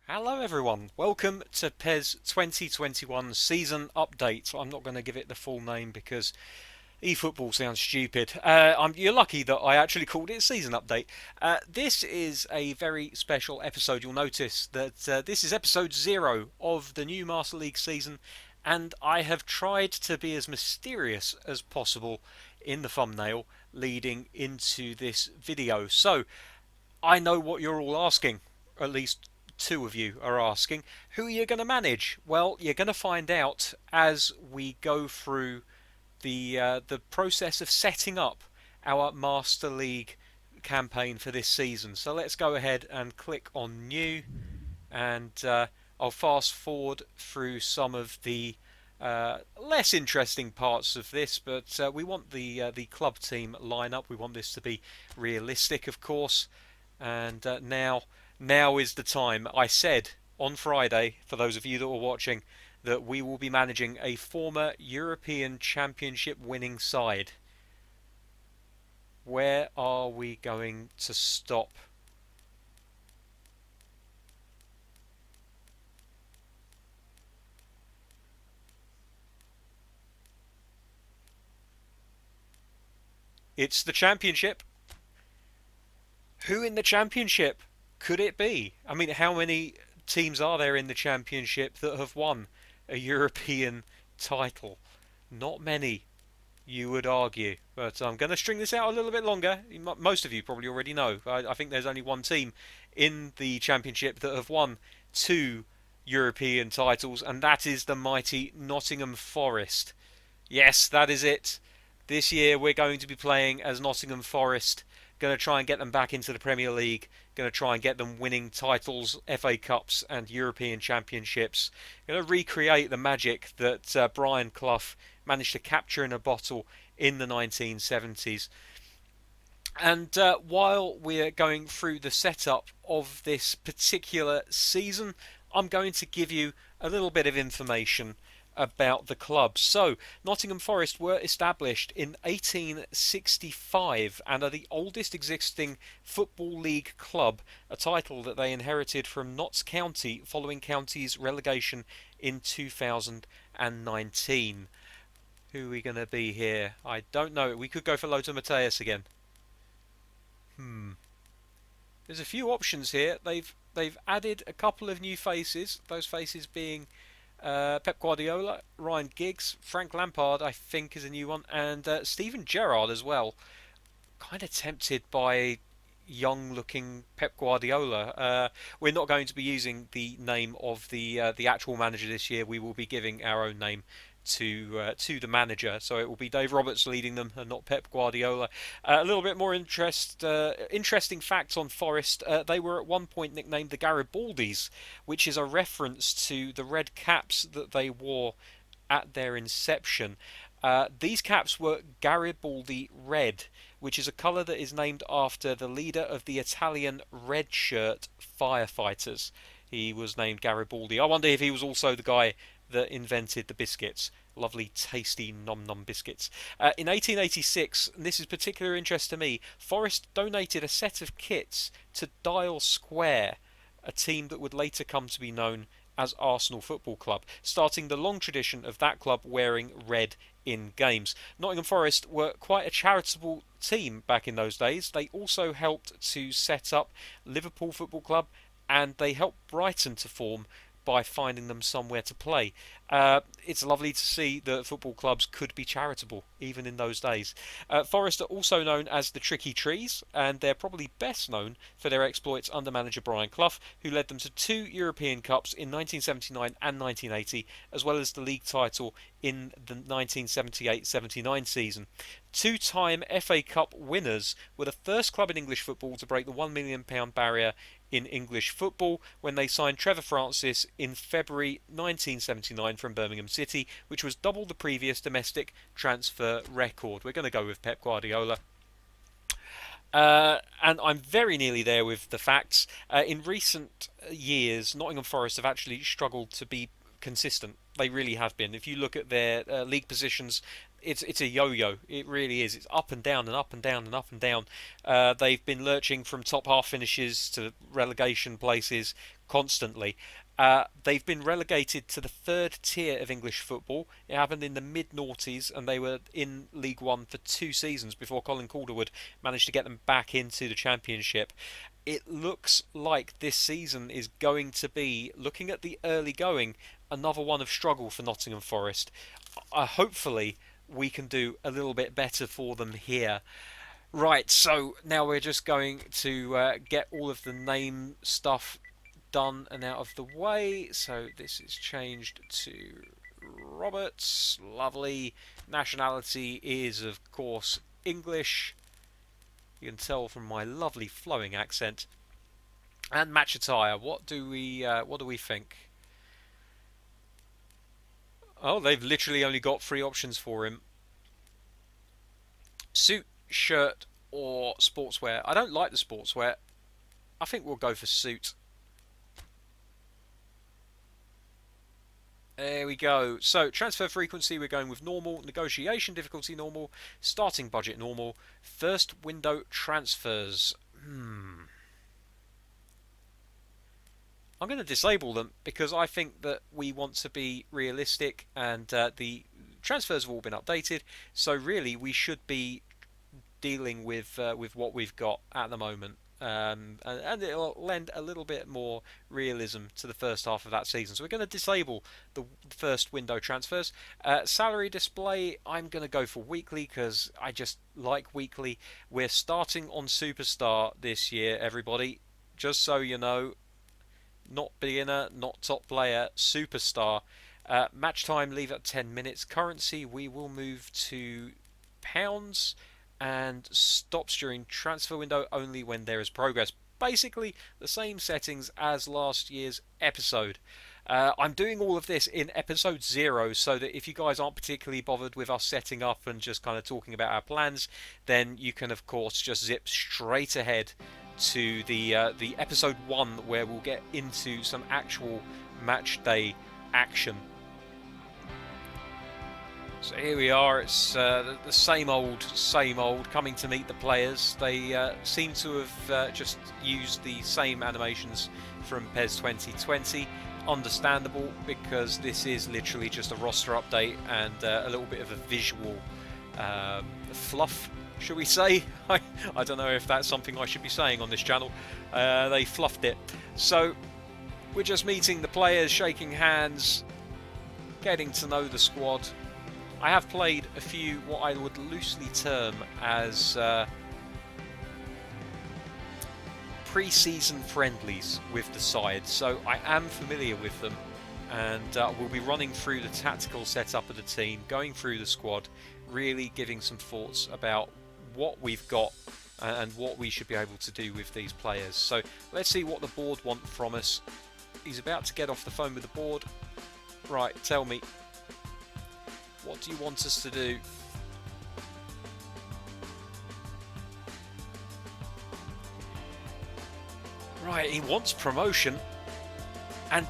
Hello everyone, welcome to PES 2021 season update. I'm not going to give it the full name because eFootball sounds stupid. You're lucky that I actually called it season update. This is a very special episode. You'll notice that this is episode 0 of the new Master League season, and I have tried to be as mysterious as possible in the thumbnail leading into this video. So, I know what you're all asking, at least two of you are asking. Who are you going to manage? Well, you're going to find out as we go through the process of setting up our Master League campaign for this season. So let's go ahead and click on New, and I'll fast forward through some of the less interesting parts of this, but we want the club team lineup. We want this to be realistic, of course. And now is the time. I said on Friday, for those of you that were watching, that we will be managing a former European Championship winning side. Where are we going to stop? It's the Championship. Who in the Championship could it be? I mean, how many teams are there in the Championship that have won a European title? Not many, you would argue. But I'm going to string this out a little bit longer. Most of you probably already know. I think there's only one team in the Championship that have won two European titles, and that is the mighty Nottingham Forest. Yes, that is it. This year we're going to be playing as Nottingham Forest. Going to try and get them back into the Premier League. Going to try and get them winning titles, FA Cups and European Championships. Going to recreate the magic that Brian Clough managed to capture in a bottle in the 1970s. And while we're going through the setup of this particular season, I'm going to give you a little bit of information about the club. So, Nottingham Forest were established in 1865 and are the oldest existing Football League club, a title that they inherited from Notts County following county's relegation in 2019. Who are we going to be here? I don't know. We could go for Lothar Matthäus again. There's a few options here. They've added a couple of new faces. Those faces being Pep Guardiola, Ryan Giggs, Frank Lampard, I think, is a new one, and Steven Gerrard as well. Kind of tempted by young-looking Pep Guardiola. We're not going to be using the name of the actual manager this year. We will be giving our own name to the manager. So it will be Dave Roberts leading them, and not Pep Guardiola. A little bit more interesting facts on Forest. They were at one point nicknamed the Garibaldis, which is a reference to the red caps that they wore at their inception. These caps were Garibaldi red, which is a colour that is named after the leader of the Italian red shirt firefighters. He was named Garibaldi. I wonder if he was also the guy that invented the biscuits. Lovely, tasty, nom nom biscuits. In 1886, and this is particular interest to me, Forest donated a set of kits to Dial Square, a team that would later come to be known as Arsenal Football Club, starting the long tradition of that club wearing red in games. Nottingham Forest were quite a charitable team back in those days. They also helped to set up Liverpool Football Club, and they helped Brighton to form by finding them somewhere to play. It's lovely to see that football clubs could be charitable, even in those days. Forest are also known as the Tricky Trees, and they're probably best known for their exploits under manager Brian Clough, who led them to two European Cups in 1979 and 1980, as well as the league title in the 1978-79 season. Two-time FA Cup winners, were the first club in English football to break the £1 million barrier in English football when they signed Trevor Francis in February 1979 from Birmingham City, which was double the previous domestic transfer record. We're going to go with Pep Guardiola. And I'm very nearly there with the facts. In recent years, Nottingham Forest have actually struggled to be consistent. They really have been. If you look at their league positions it's a yo-yo. It really is. It's up and down and up and down and up and down. They've been lurching from top half finishes to relegation places constantly. They've been relegated to the third tier of English football. It happened in the mid-noughties, and they were in League One for 2 seasons before Colin Calderwood managed to get them back into the Championship. It looks like this season is going to be, looking at the early going, another one of struggle for Nottingham Forest. Hopefully we can do a little bit better for them here. Right, so now we're just going to get all of the name stuff done and out of the way. So this is changed to Roberts. Lovely. Nationality is, of course, English. You can tell from my lovely flowing accent. And match attire. What do we think? Oh, they've literally only got 3 options for him. Suit, shirt, or sportswear. I don't like the sportswear. I think we'll go for suit. There we go. So, transfer frequency, we're going with normal. Negotiation difficulty, normal. Starting budget, normal. First window transfers. I'm going to disable them because I think that we want to be realistic, and the transfers have all been updated. So really, we should be dealing with what we've got at the moment, and it'll lend a little bit more realism to the first half of that season. So we're going to disable the first window transfers. Salary display, I'm going to go for weekly because I just like weekly. We're starting on Superstar this year, everybody. Just so you know. Not beginner, not top player, superstar. Match time, leave at 10 minutes. Currency, we will move to pounds, and stops during transfer window only when there is progress. Basically, the same settings as last year's episode. I'm doing all of this in episode 0, so that if you guys aren't particularly bothered with us setting up and just kind of talking about our plans, then you can, of course, just zip straight ahead to the episode 1, where we'll get into some actual match day action. So here we are. It's the same old coming to meet the players. They seem to have just used the same animations from PES 2020. Understandable, because this is literally just a roster update and a little bit of a visual fluff, should we say? I don't know if that's something I should be saying on this channel. They fluffed it. So we're just meeting the players, shaking hands, getting to know the squad. I have played a few what I would loosely term as pre-season friendlies with the side, so I am familiar with them, and we'll be running through the tactical setup of the team, going through the squad, really giving some thoughts about what we've got and what we should be able to do with these players. So let's see what the board want from us. He's about to get off the phone with the board. Right, tell me, what do you want us to do? Right, he wants promotion, and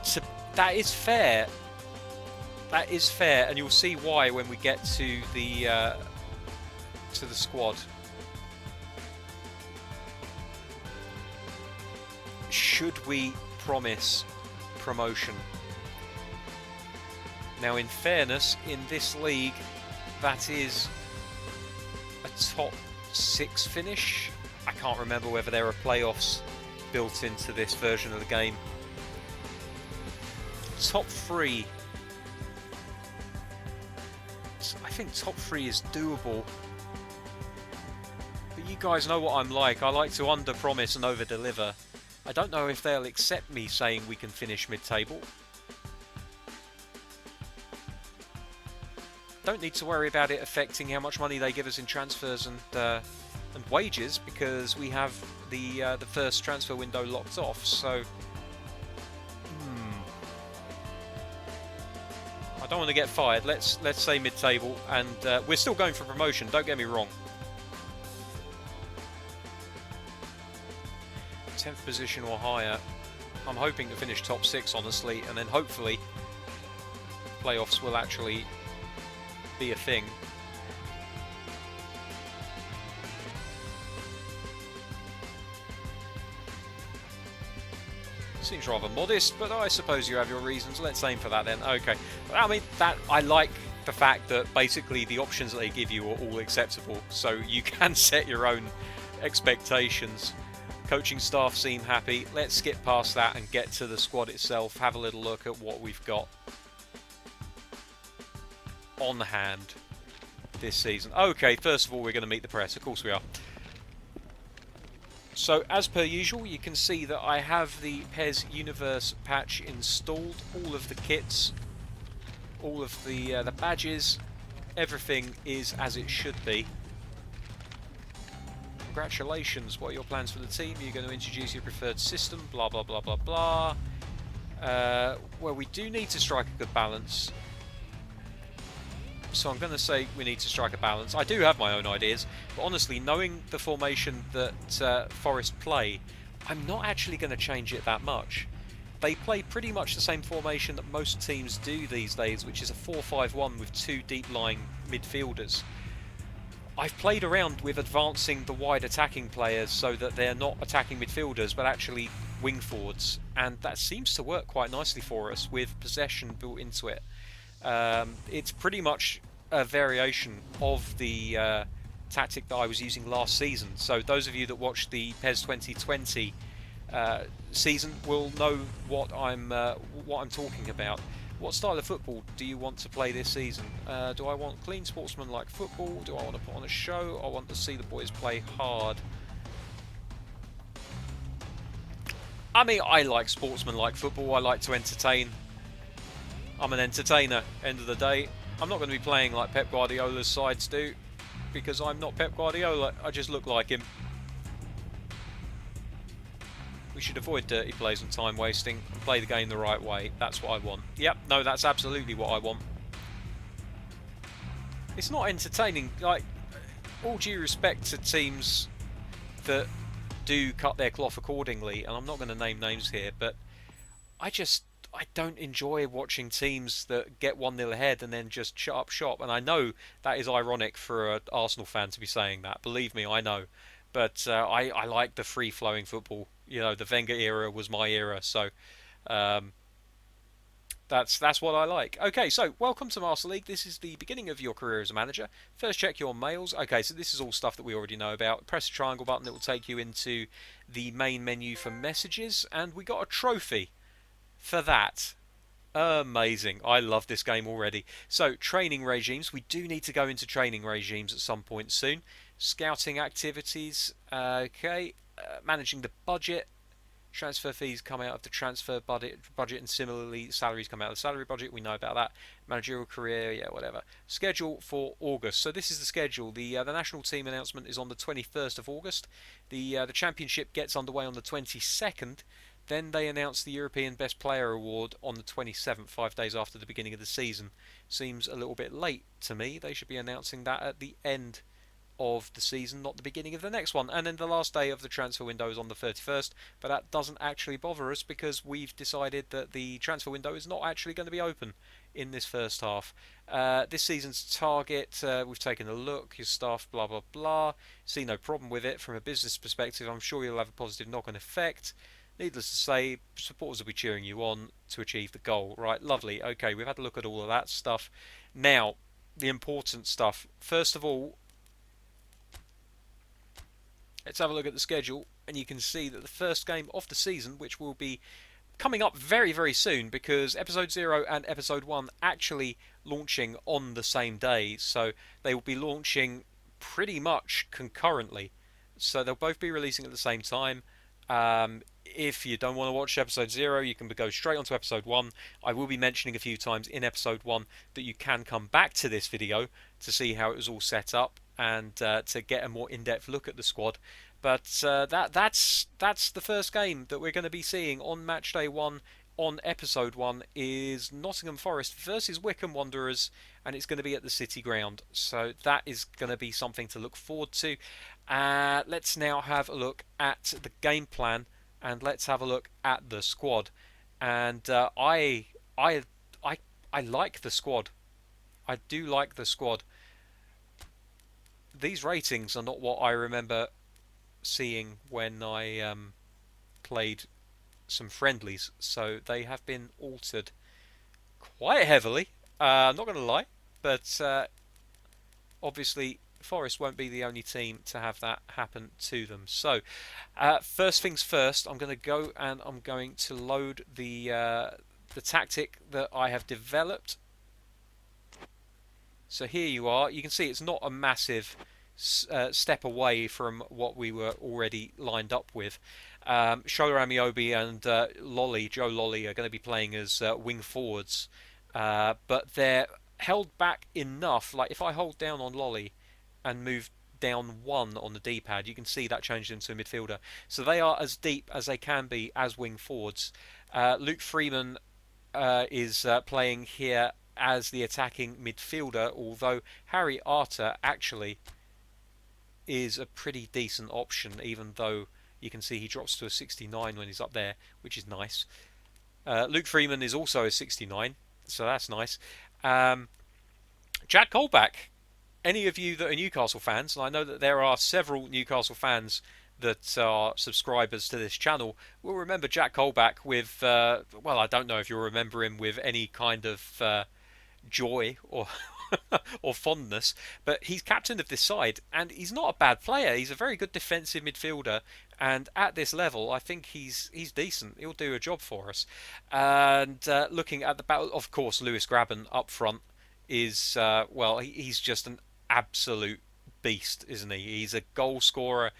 that is fair. That is fair, and you'll see why when we get to the squad. Should we promise promotion? Now, in fairness, in this league, that is a top 6 finish. I can't remember whether there are playoffs built into this version of the game. Top 3. I think top 3 is doable. But you guys know what I'm like. I like to under-promise and over-deliver. I don't know if they'll accept me saying we can finish mid-table. Don't need to worry about it affecting how much money they give us in transfers and wages, because we have the first transfer window locked off. So I don't want to get fired. Let's say mid-table, and we're still going for promotion. Don't get me wrong. 10th position or higher. I'm hoping to finish top 6, honestly, and then hopefully playoffs will actually be a thing. Seems rather modest, but I suppose you have your reasons. Let's aim for that then. Okay. I mean, that I like the fact that basically the options that they give you are all acceptable, so you can set your own expectations. Coaching staff seem happy. Let's skip past that and get to the squad itself. Have a little look at what we've got on hand this season. Okay, first of all, we're going to meet the press. Of course we are. So, as per usual, you can see that I have the PES Universe patch installed. All of the kits, all of the badges, everything is as it should be. Congratulations, what are your plans for the team? You're going to introduce your preferred system, blah blah blah blah blah. Well, we do need to strike a good balance. So I'm going to say we need to strike a balance. I do have my own ideas, but honestly, knowing the formation that Forest play, I'm not actually going to change it that much. They play pretty much the same formation that most teams do these days, which is a 4-5-1 with two deep-lying midfielders. I've played around with advancing the wide attacking players so that they're not attacking midfielders, but actually wing forwards, and that seems to work quite nicely for us with possession built into it. It's pretty much a variation of the tactic that I was using last season. So those of you that watched the PES 2020 season will know what I'm talking about. What style of football do you want to play this season? Do I want clean sportsman-like football? Do I want to put on a show? I want to see the boys play hard. I mean, I like sportsman-like football. I like to entertain. I'm an entertainer, end of the day. I'm not going to be playing like Pep Guardiola's sides do, because I'm not Pep Guardiola, I just look like him. We should avoid dirty plays and time wasting and play the game the right way. That's what I want. Yep, no, that's absolutely what I want. It's not entertaining. Like, all due respect to teams that do cut their cloth accordingly, and I'm not going to name names here, but I don't enjoy watching teams that get 1-0 ahead and then just shut up shop. And I know that is ironic for an Arsenal fan to be saying that. Believe me, I know. But I like the free-flowing football. You know, the Wenger era was my era, so that's what I like. Okay, so welcome to Master League. This is the beginning of your career as a manager. First, check your mails. Okay, so this is all stuff that we already know about. Press the triangle button. It will take you into the main menu for messages, and we got a trophy for that. Amazing. I love this game already. So, training regimes. We do need to go into training regimes at some point soon. Scouting activities. Okay. Managing the budget. Transfer fees come out of the transfer budget, and similarly salaries come out of the salary budget. We know about that. Managerial career, yeah, whatever. Schedule for August. So this is the schedule. The national team announcement is on the 21st of August. The championship gets underway on the 22nd. Then they announce the European Best Player Award on the 27th, 5 days after the beginning of the season. Seems a little bit late to me. They should be announcing that at the end of the season, not the beginning of the next one. And then the last day of the transfer window is on the 31st, but that doesn't actually bother us because we've decided that the transfer window is not actually going to be open in this first half. This season's target, we've taken a look, your staff, blah blah blah. See no problem with it from a business perspective. I'm sure you'll have a positive knock-on effect. Needless to say, supporters will be cheering you on to achieve the goal. Right, lovely. Okay, we've had a look at all of that stuff. Now, the important stuff. First of all, let's have a look at the schedule, and you can see that the first game of the season, which will be coming up very, very soon, because Episode 0 and Episode 1 actually launching on the same day, so they will be launching pretty much concurrently. So they'll both be releasing at the same time. If you don't want to watch Episode 0, you can go straight onto Episode 1. I will be mentioning a few times in Episode 1 that you can come back to this video to see how it was all set up and to get a more in-depth look at the squad. But that's the first game that we're going to be seeing on Match Day 1 on Episode 1 is Nottingham Forest versus Wycombe Wanderers, and it's going to be at the City Ground. So that is going to be something to look forward to. Let's now have a look at the game plan, and let's have a look at the squad. And I like the squad. I do like the squad. These ratings are not what I remember seeing when I played some friendlies, so they have been altered quite heavily. I'm not going to lie, but obviously Forest won't be the only team to have that happen to them. So first things first, I'm going to go and I'm going to load the tactic that I have developed. So here you are. You can see it's not a massive step away from what we were already lined up with. Shola Amiobi and Joe Lolly, are going to be playing as wing forwards, but they're held back enough. Like if I hold down on Lolly and move down one on the D-pad, you can see that changed into a midfielder. So they are as deep as they can be as wing forwards. Luke Freeman is playing here as the attacking midfielder, although Harry Arter actually is a pretty decent option, even though you can see he drops to a 69 when he's up there, which is nice. Luke Freeman is also a 69, so that's nice. Jack Colback. Any of you that are Newcastle fans, and I know that there are several Newcastle fans that are subscribers to this channel, will remember Jack Colback with, well, I don't know if you'll remember him with any kind of joy or or fondness, but he's captain of this side, and he's not a bad player. He's a very good defensive midfielder, and at this level, I think he's decent. He'll do a job for us. And looking at the battle, of course, Lewis Graben up front is well, he's just an absolute beast, isn't he? He's a goal scorer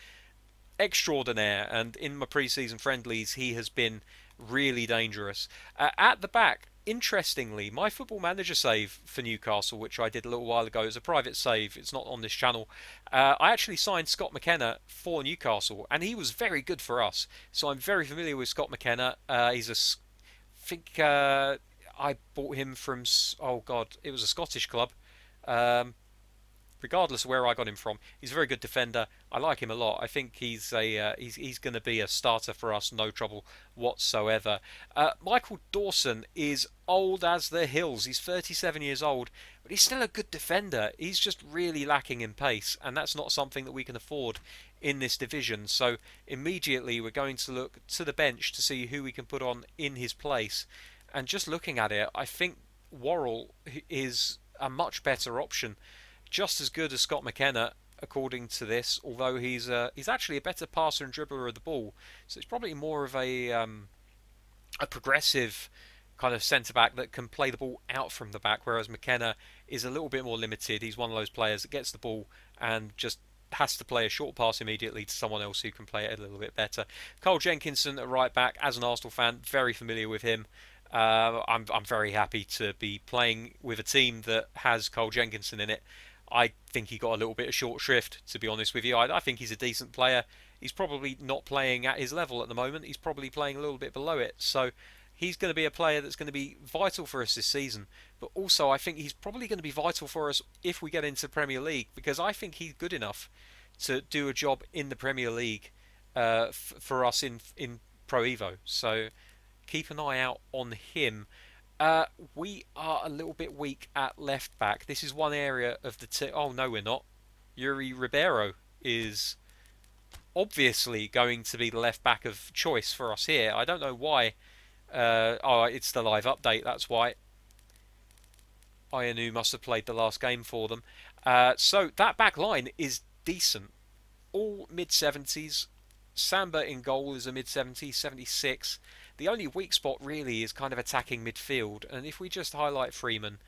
extraordinaire, and in my pre-season friendlies, he has been really dangerous. At the back, interestingly, my Football Manager save for Newcastle, which I did a little while ago, is a private save. It's not on this channel. I actually signed Scott McKenna for Newcastle, and he was very good for us. So I'm very familiar with Scott McKenna. He's I think I bought him from, oh god, it was a Scottish club. Regardless of where I got him from, he's a very good defender. I like him a lot. I think he's going to be a starter for us, no trouble whatsoever. Michael Dawson is old as the hills. He's 37 years old, but he's still a good defender. He's just really lacking in pace, and that's not something that we can afford in this division. So immediately we're going to look to the bench to see who we can put on in his place. And just looking at it, I think Worrell is a much better option. Just as good as Scott McKenna, according to this, although he's actually a better passer and dribbler of the ball. So it's probably more of a progressive kind of centre back that can play the ball out from the back, whereas McKenna is a little bit more limited. He's one of those players that gets the ball and just has to play a short pass immediately to someone else who can play it a little bit better. Cole Jenkinson at right back, as an Arsenal fan, very familiar with him. I'm very happy to be playing with a team that has Cole Jenkinson in it. I think he got a little bit of short shrift, to be honest with you. I think he's a decent player. He's probably not playing at his level at the moment. He's probably playing a little bit below it. So he's going to be a player that's going to be vital for us this season. But also, I think he's probably going to be vital for us if we get into Premier League, because I think he's good enough to do a job in the Premier League for us in Pro Evo. So keep an eye out on him. We are a little bit weak at left back. This is one area of the team. Oh no, we're not. Yuri Ribeiro is obviously going to be the left back of choice for us here. I don't know why. Oh, it's the live update. That's why. Ayanu must have played the last game for them. So that back line is decent. All mid 70s. Samba in goal is a mid 70s, 76. The only weak spot really is kind of attacking midfield, and if we just highlight Freeman,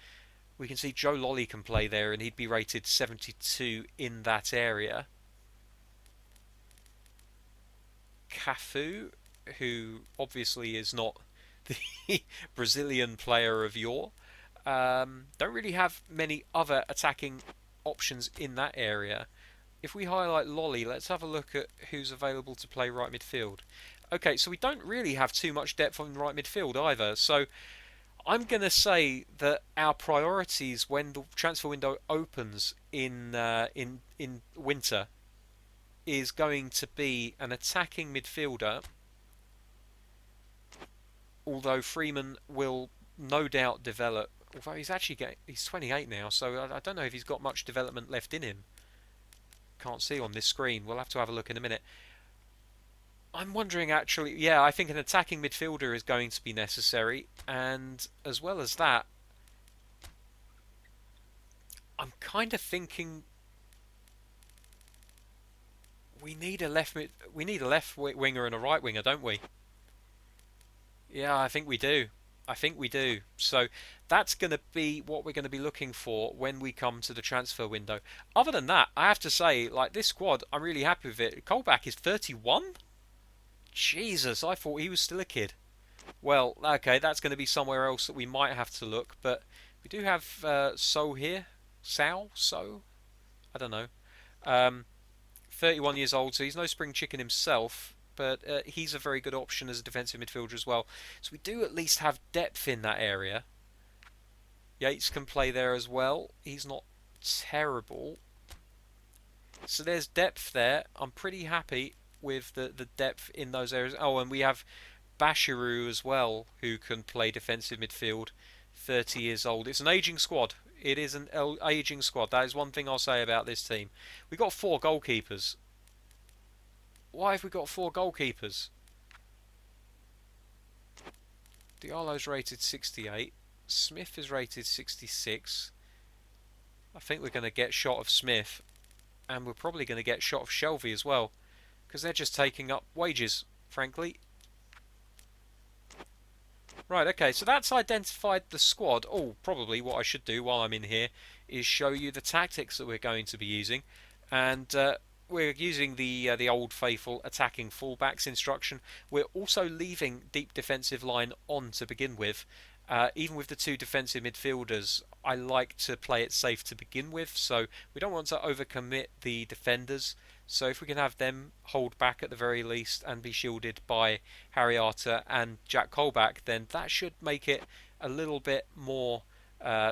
we can see Joe Lolly can play there and he'd be rated 72 in that area. Cafu, who obviously is not the Brazilian player of yore, don't really have many other attacking options in that area. If we highlight Lolly, let's have a look at who's available to play right midfield. Okay, so we don't really have too much depth on right midfield either. So I'm going to say that our priorities when the transfer window opens in winter is going to be an attacking midfielder. Although Freeman will no doubt develop. Although he's 28 now, so I don't know if he's got much development left in him. Can't see on this screen. We'll have to have a look in a minute. I'm wondering actually. Yeah, I think an attacking midfielder is going to be necessary, and as well as that, I'm kind of thinking we need a winger and a right winger, don't we? Yeah, I think we do. I think we do. So that's going to be what we're going to be looking for when we come to the transfer window. Other than that, I have to say, like this squad, I'm really happy with it. Colback is 31. Jesus, I thought he was still a kid. Well, okay, that's going to be somewhere else that we might have to look. But we do have So here, So. I don't know. Um, 31 years old, so he's no spring chicken himself, but he's a very good option as a defensive midfielder as well. So we do at least have depth in that area. Yates can play there as well. He's not terrible. So there's depth there. I'm pretty happy with the depth in those areas. Oh, and we have Bashiru as well, who can play defensive midfield. 30 years old. It's an aging squad. It is an aging squad. That is one thing I'll say about this team. We got four goalkeepers. Why have we got four goalkeepers? Diallo's rated 68. Smith is rated 66. I think we're going to get shot of Smith. And we're probably going to get shot of Shelby as well. Because they're just taking up wages, frankly. Right, okay, so that's identified the squad. Oh, probably what I should do while I'm in here is show you the tactics that we're going to be using. And we're using the old faithful attacking fullbacks instruction. We're also leaving deep defensive line on to begin with. Even with the two defensive midfielders, I like to play it safe to begin with, so we don't want to overcommit the defenders. So if we can have them hold back at the very least and be shielded by Harry Arter and Jack Colback, then that should make it a little bit more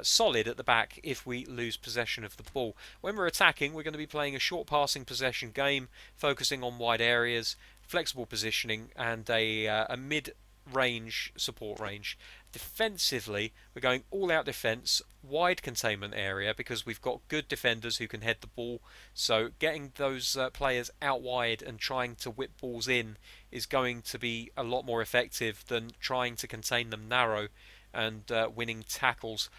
solid at the back if we lose possession of the ball. When we're attacking, we're going to be playing a short passing possession game, focusing on wide areas, flexible positioning, and a mid-range support range. Defensively, we're going all-out defence, wide containment area because we've got good defenders who can head the ball. So getting those players out wide and trying to whip balls in is going to be a lot more effective than trying to contain them narrow and winning tackles.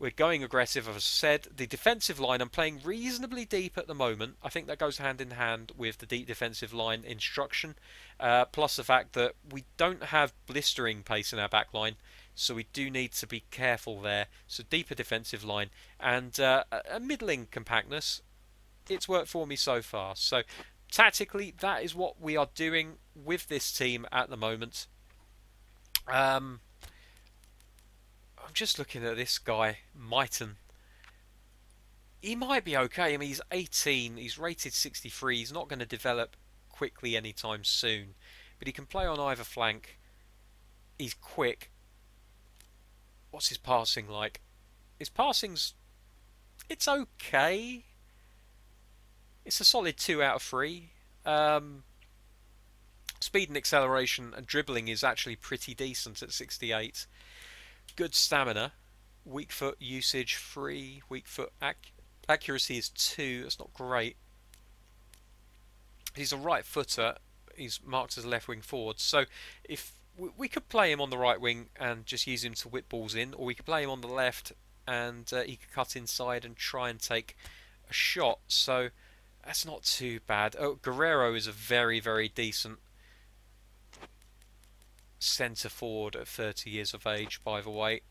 We're going aggressive, as I said. The defensive line, I'm playing reasonably deep at the moment. I think that goes hand in hand with the deep defensive line instruction. Plus the fact that we don't have blistering pace in our back line. So we do need to be careful there. So deeper defensive line and a middling compactness. It's worked for me so far. So tactically, that is what we are doing with this team at the moment. I'm just looking at this guy, Mighton. He might be okay. I mean, he's 18. He's rated 63. He's not going to develop quickly anytime soon. But he can play on either flank. He's quick. What's his passing like? His passing's... It's okay. It's a solid 2 out of 3. Speed and acceleration and dribbling is actually pretty decent at 68. Good stamina. Weak foot usage 3. Weak foot accuracy is 2. That's not great. He's a right footer. He's marked as a left wing forward. So if we could play him on the right wing and just use him to whip balls in, or we could play him on the left and he could cut inside and try and take a shot. So that's not too bad. Oh, Guerrero is a very, very decent centre forward at 30 years of age, by the way.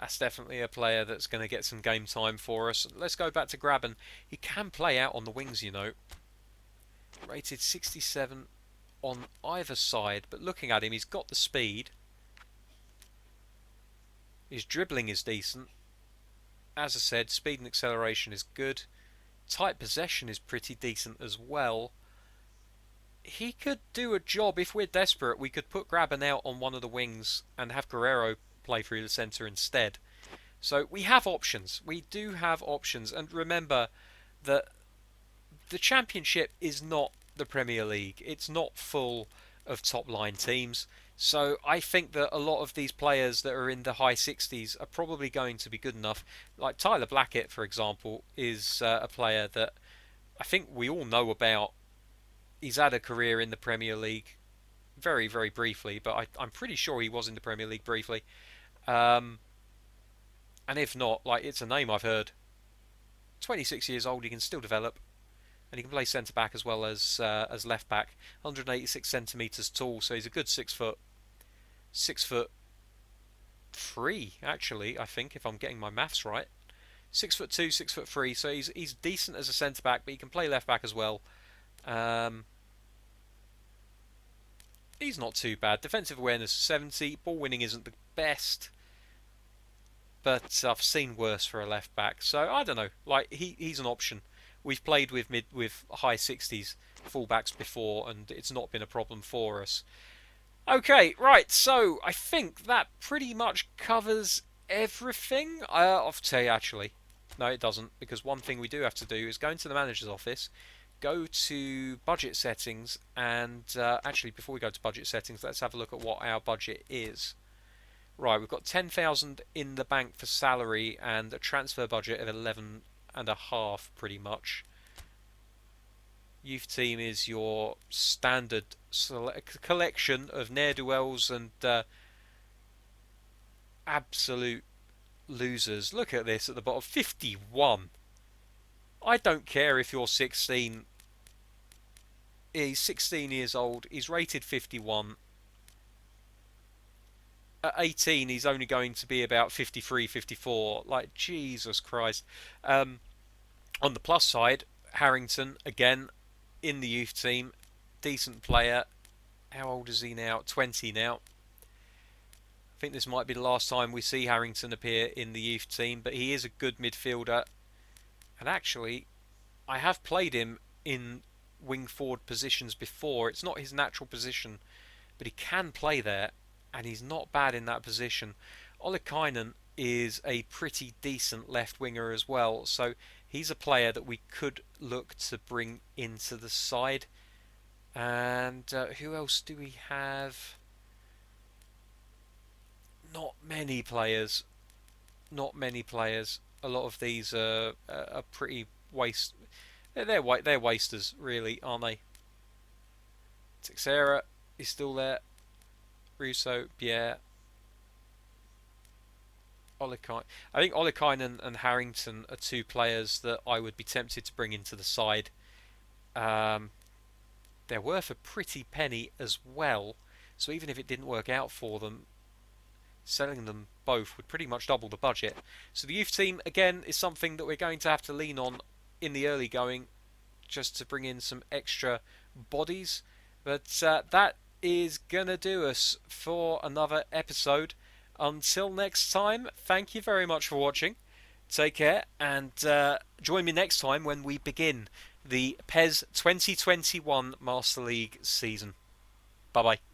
That's definitely a player that's going to get some game time for us. Let's go back to Graben. He can play out on the wings, you know. Rated 67 on either side, but looking at him, he's got the speed. His dribbling is decent. As I said, speed and acceleration is good. Tight possession is pretty decent as well. He could do a job if we're desperate. We could put Graben out on one of the wings and have Guerrero play through the centre instead. So we have options. We do have options. And remember that the Championship is not the Premier League. It's not full of top line teams. So I think that a lot of these players that are in the high 60s are probably going to be good enough. Like Tyler Blackett, for example, is a player that I think we all know about. He's had a career in the Premier League, very very briefly, but I'm pretty sure he was in the Premier League briefly. Um, and if not, like it's a name I've heard. 26 years old, he can still develop, and he can play centre back as left back. 186 centimeters tall, so he's a good 6 foot, 6 foot three actually. I think if I'm getting my maths right, 6 foot two, 6 foot three. So he's decent as a centre back, but he can play left back as well. Um, he's not too bad. Defensive awareness 70. Ball winning isn't the best, but I've seen worse for a left back. So I don't know. Like he's an option. We've played with high 60s fullbacks before, and it's not been a problem for us. Okay, right. So I think that pretty much covers everything. I'll tell you actually, no, it doesn't, because one thing we do have to do is go into the manager's office, go to budget settings, and actually before we go to budget settings, let's have a look at what our budget is. Right, we've got 10,000 in the bank for salary and a transfer budget of 11.5, pretty much. Youth team is your standard collection of ne'er-do-wells and absolute losers. Look at this at the bottom, 51. I don't care if you're 16. He's 16 years old. He's rated 51. At 18, he's only going to be about 53, 54. Like, Jesus Christ. On the plus side, Harrington, again, in the youth team, decent player. How old is he now? 20 now. I think this might be the last time we see Harrington appear in the youth team, but he is a good midfielder. And actually, I have played him in wing forward positions before. It's not his natural position, but he can play there, and he's not bad in that position. Olikainen is a pretty decent left winger as well, so he's a player that we could look to bring into the side. And who else do we have? Not many players. Not many players. A lot of these are pretty waste. They're wasters, really, aren't they? Texera is still there. Russo, Pierre, Olikainen. I think Olikainen and Harrington are two players that I would be tempted to bring into the side. Um, they're worth a pretty penny as well. So even if it didn't work out for them, selling them both would pretty much double the budget. So the youth team, again, is something that we're going to have to lean on in the early going just to bring in some extra bodies. But that is going to do us for another episode. Until next time, thank you very much for watching. Take care, and join me next time when we begin the PES 2021 Master League season. Bye bye.